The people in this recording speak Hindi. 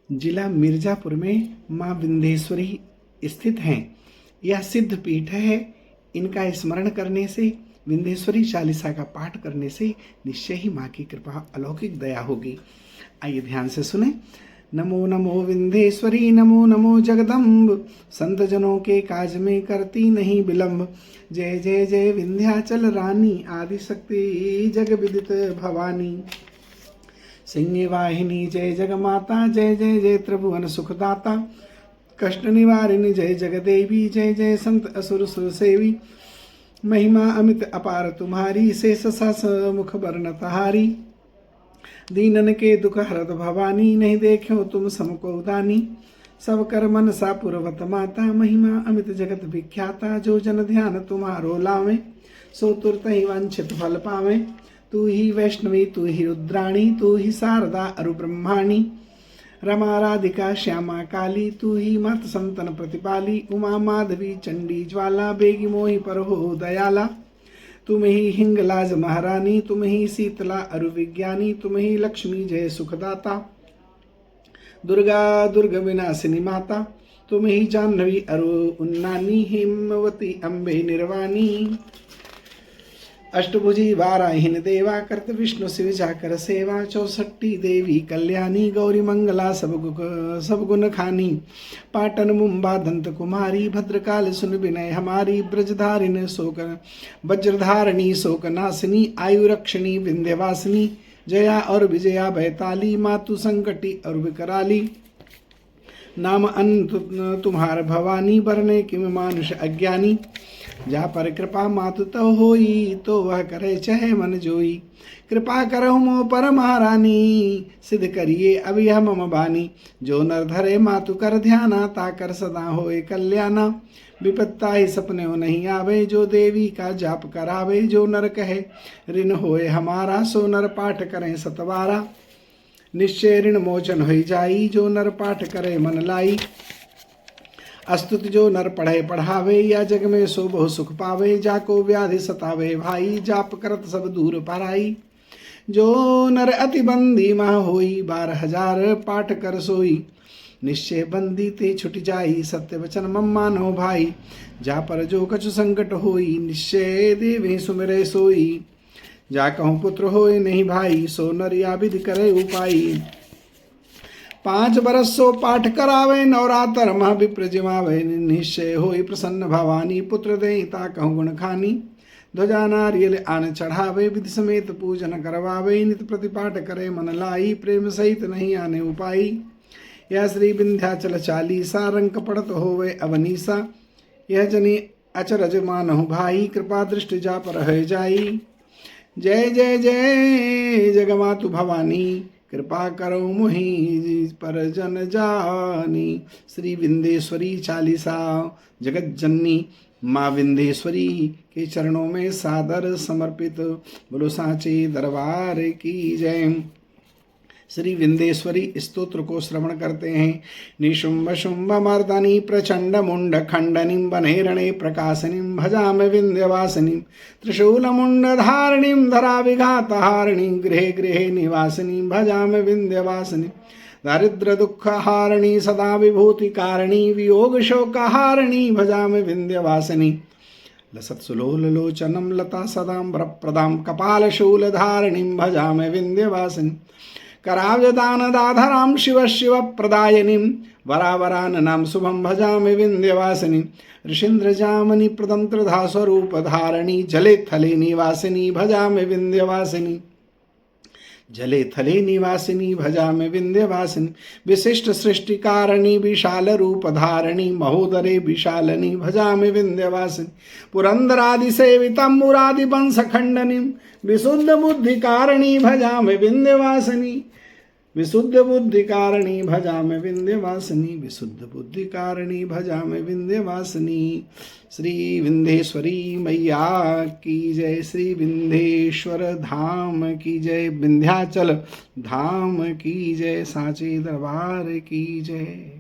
जिला मिर्जापुर में माँ विंध्येश्वरी स्थित हैं। यह सिद्ध पीठ है। इनका स्मरण करने से, विंध्येश्वरी चालीसा का पाठ करने से निश्चय ही माँ की कृपा, अलौकिक दया होगी। आइए ध्यान से सुने। नमो नमो विंध्येश्वरी, नमो नमो जगदम्ब, संत जनों के काज में करती नहीं विलंब। जय जय जय विंध्याचल रानी, आदि शक्ति जग विदित भवानी। सिंह वाहिनी जय जगमाता, जय जय जय त्रिभुवन सुखदाता। कष्ट निवारिणी जय जगदेवी, जय जय संत असुर सुर सेवी। महिमा अमित अपार तुम्हारी, शेष सास मुख बरन तहारी। दीनन के दुख हरत भवानी, नहीं देखो तुम समको दानी। सब कर मन सा पुरवत माता, महिमा अमित जगत विख्याता। जो जन ध्यान तुम्हारो लावे, सो तुरत ही वांछित फल पावे। तू ही वैष्णवी, तू ही रुद्राणी, तू ही शारदा अरु ब्रह्माणी। रमा राधिका श्यामा काली, तू ही मत संतन प्रतिपाली। उमा माधवी चंडी ज्वाला, बेगी मोहि पर हो दयाला। तुम ही हिंगलाज महारानी, तुम ही शीतला अरु विज्ञानी। तुम ही लक्ष्मी जय सुखदाता, दुर्गा दुर्ग विनाशिनी माता। तुम ही जाह्नवी अरु उन्नानी, हेमवती अम्बे निर्वाणी। अष्टभुजी वाराहीन देवा, करत विष्णु शिव जाकर सेवा। चौसठी देवी कल्याणी, गौरी मंगला सब गुण खानी। पाटन मुंबा दंत कुमारी, भद्रकाल सुन विनय हमारी। ब्रजधारिण शोक वज्रधारणी शोक नाशिनी, आयु रक्षणी विंध्यवासिनी। जया और विजया बैताली, मातु संकटी और विकराली। नाम अनंत तुम्हार भवानी, बरने किम मानुष अज्ञानी। जा पर कृपा मातु तो होई, तो वह करे चहे मन जोई। कृपा करहु मो पर महारानी, सिद्ध करिए अब यह मम बानी। जो नर धरे मातु कर ध्याना, ताकर सदा होए कल्याणा। विपत्ता ही सपने नहीं आवे, जो देवी का जाप करावे। जो नर कहे ऋण होए हमारा, सो नर पाठ करें सतवारा। निश्चय ऋण मोचन हो जाई, जो नर पाठ करे मन लाई। अस्तुत जो नर पढ़े पढ़ावे, या जग में सो बहु सुख पावे। जाको व्याधि सतावे भाई, जाप करत सब दूर पराई। जो नर अति बंदी मह होई, 12,000 पाठ कर सोई। निश्चय बंदी ते छुट जाई, सत्य वचन मम मानो भाई। जा पर जो कछु संकट होई, निश्चय देवे सुमिरे सोई। जा कहूँ पुत्र होए नहीं भाई, सो नर या विधि करे उपाई। 5 बरस सो पाठ करावे, नवरात्र मह विप्र जिमावे। निश्चय होई प्रसन्न भवानी, पुत्र दे ता कहूँ गुण खानी। ध्वजा नारियल आन चढ़ावे, विधि समेत पूजन करवावे। नित प्रतिपाठ करे मन लाई, प्रेम सहित नहीं आने उपाई। यह श्री विंध्याचल चालीसा, रंक पड़त होवे अवनीसा। यह जनी अचरज मानहु भाई, कृपा दृष्टि जा पर है जाई। जय जय जय जगमातु भवानी, कृपा करो मोहि पर जन जानी। श्री विंध्येश्वरी चालीसा, जगत जननी माँ विंध्येश्वरी के चरणों में सादर समर्पित। बोलो सांचे दरबार की जय। श्री विंध्येश्वरी स्तोत्र को श्रवण करते हैं। निशुंभ शुंभ मर्दनी, प्रचंड मुंड खंडनी, बनेरणे प्रकाशनी, भजामि विंध्यवासिनी। त्रिशूल मुंड धारिणी, धरा विघात हारिणी, गृहे गृहे निवासिनी, भजामि विंध्यवासिनी। दारिद्र दुख हारिणी, सदा विभूति कारिणी, वियोग शोक हारिणी, भजामि विंध्यवासिनी। लसत सुलोल लोचनम, लता सदां वरप्रदां, कपाल शूल धारिणीं, भजामि विंध्यवासिनी। कराव्यदान दाधरां, शिव शिव प्रदायिनीं, वरावराननां शुभं, भजामि विंध्यवासिनी। ऋषीन्द्र जामनि प्रदं त्रिधा स्वरूप धारिणी, जले थले निवासिनी, भजामि विंध्यवासिनी। जले थले निवासिनी, भजामि विंध्यवासिनी। विशिष्ट सृष्टि कारिणी, विशाल रूप धारिणी, महोदरे विशालिनी, भजामि विंध्यवासिनी। पुरंदरादि सेवितं, मुरादि वंश खंडनी, विशुद्ध बुद्धि कारिणी, भजामि विंध्यवासिनी। विशुद्ध बुद्धि कारिणी, भजामि विंध्यवासिनी। विशुद्ध बुद्धि कारिणी, भजामि विंध्यवासिनी। श्री विंध्येश्वरी मैया की जय। श्री विंध्येश्वर धाम की जय। विंध्याचल धाम की जय। सांचे दरबार की जय।